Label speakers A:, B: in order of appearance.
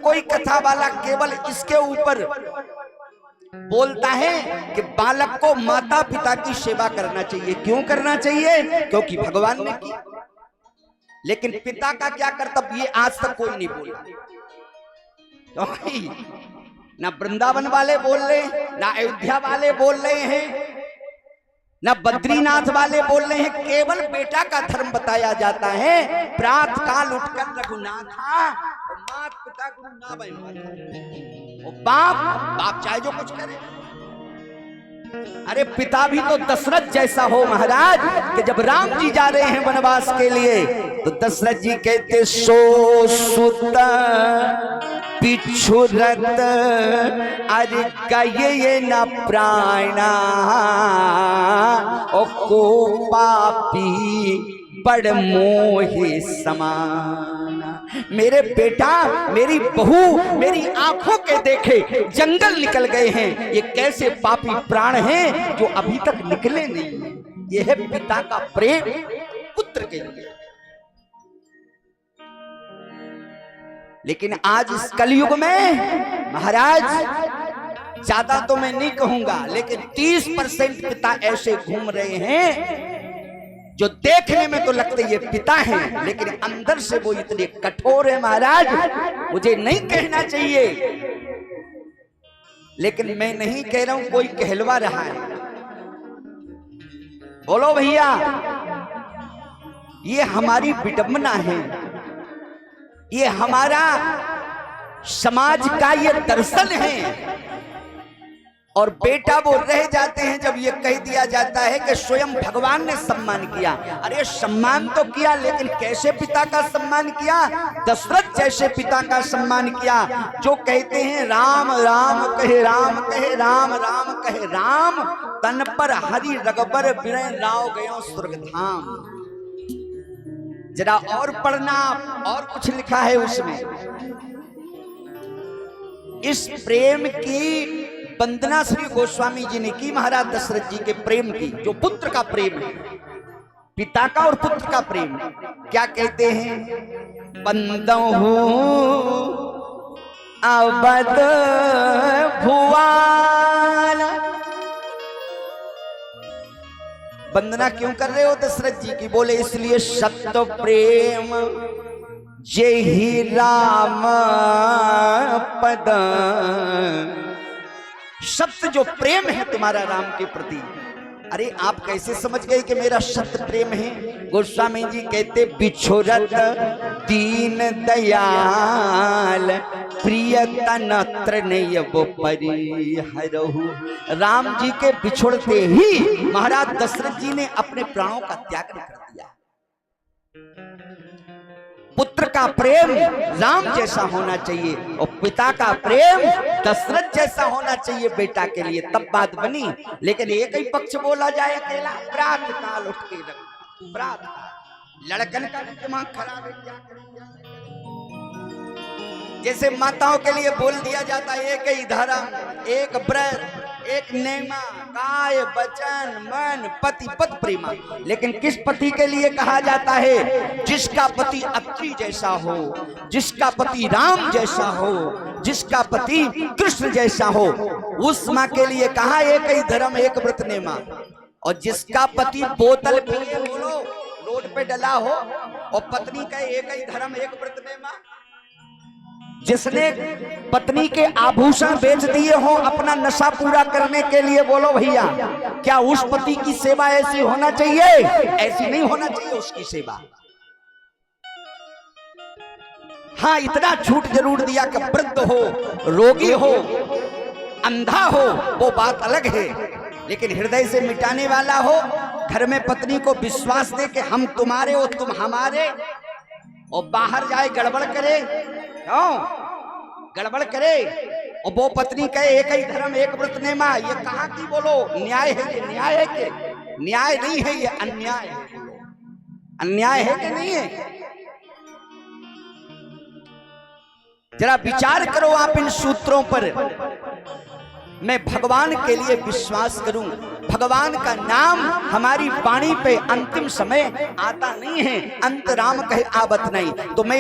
A: कोई कथा वाला केवल इसके ऊपर बोलता है कि बालक को माता पिता की सेवा करना चाहिए। क्यों करना चाहिए? क्योंकि भगवान ने की। लेकिन पिता का क्या कर्तव्य, ये आज तक कोई नहीं बोला। तो ना वृंदावन वाले बोल रहे हैं, ना अयोध्या वाले बोल रहे हैं, ना बद्रीनाथ वाले बोल रहे हैं। केवल बेटा का धर्म बताया जाता है। प्रातः काल उठकर रघुनाथा, मात पिता गुरु ना बन, बाप चाहे जो कुछ करे। अरे पिता भी तो दशरथ जैसा हो महाराज, कि जब राम जी जा रहे हैं वनवास के लिए तो दशरथ जी कहते सो सुत पिछुरत अरे गये न प्राणा ओ को पापी बड़ मोहे समाना। मेरे बेटा, मेरी बहू मेरी आंखों के देखे जंगल निकल गए हैं। ये कैसे पापी प्राण हैं जो अभी तक निकले नहीं। ये है पिता का प्रेम पुत्र के लिए। लेकिन आज इस कलयुग में महाराज, ज्यादा तो मैं नहीं कहूंगा, लेकिन 30% पिता ऐसे घूम रहे हैं जो देखने में तो लगते ये पिता हैं, लेकिन अंदर से वो इतने कठोर है महाराज। मुझे नहीं कहना चाहिए, लेकिन मैं नहीं कह रहा हूं, कोई कहलवा रहा है। बोलो भैया, ये हमारी विडंबना है, ये हमारा समाज का ये दर्शन है। और बेटा वो रह जाते हैं जब ये कह दिया जाता है कि स्वयं भगवान ने सम्मान किया। अरे सम्मान तो किया, लेकिन कैसे पिता का सम्मान किया? दशरथ जैसे पिता का सम्मान किया, जो कहते हैं राम राम कहे राम, कहे राम राम कहे राम, तन पर हरि रगबर बिरह राव गयो स्वर्गधाम। जरा और पढ़ना, और कुछ लिखा है उसमें। इस प्रेम की वंदना श्री गोस्वामी जी ने की महाराज दशरथ जी के प्रेम की, जो पुत्र का प्रेम है, पिता का और पुत्र का प्रेम। क्या कहते हैं? बंदहु अवध भुवन। वंदना क्यों कर रहे हो दशरथ जी की? बोले इसलिए सत्य प्रेम जय ही राम पद। सत्य जो प्रेम है तुम्हारा राम के प्रति। अरे आप कैसे समझ गए कि मेरा सत्य प्रेम है? गोस्वामी जी कहते बिछोरत दीन दयाल प्रिय तनत्र नय वो परिहरहु। राम जी के बिछोड़ते ही महाराज दशरथ जी ने अपने प्राणों का त्याग कर दिया। पुत्र का प्रेम राम जैसा होना चाहिए और पिता का प्रेम दशरथ जैसा होना चाहिए बेटा के लिए, तब बात बनी। लेकिन एक ही पक्ष बोला जाए अकेला, प्रातः काल उठ के रख, प्रातः लड़कन का दिमाग खराब है। क्या जैसे माताओं के लिए बोल दिया जाता है एक ही धर्म, एक व्रत, एक नेमा, काय वचन मन पति पद प्रेमा। लेकिन किस पति के लिए कहा जाता है? जिसका पति अत्रि जैसा हो, जिसका पति राम जैसा हो, जिसका पति कृष्ण जैसा हो, उस माँ के लिए कहा एक ही धर्म एक व्रत नेमा। और जिसका पति बोतल पिए, बोलो रोड पे डला हो, और पत्नी का एक ही धर्म एक व्रत नेमा। जिसने पत्नी के आभूषण बेच दिए हो अपना नशा पूरा करने के लिए, बोलो भैया, क्या उस पति की सेवा ऐसी होना चाहिए? ऐसी नहीं होना चाहिए उसकी सेवा। हाँ, इतना छूट जरूर दिया कि वृद्ध हो, रोगी हो, अंधा हो, वो बात अलग है। लेकिन हृदय से मिटाने वाला हो, घर में पत्नी को विश्वास दे कि हम तुम्हारे हो तुम हमारे, और बाहर जाए गड़बड़ करे, गड़बड़ करे, और वो पत्नी कहे एक ही धर्म एक व्रत नेमा। ये कहाँ की बोलो न्याय है? ये न्याय है कि न्याय नहीं है? ये अन्याय है। अन्याय है कि नहीं है? जरा विचार करो आप इन सूत्रों पर। मैं भगवान के लिए विश्वास करूं, भगवान का नाम हमारी वाणी पे अंतिम समय आता नहीं है, अंत राम कहे आवत नहीं। तो मैं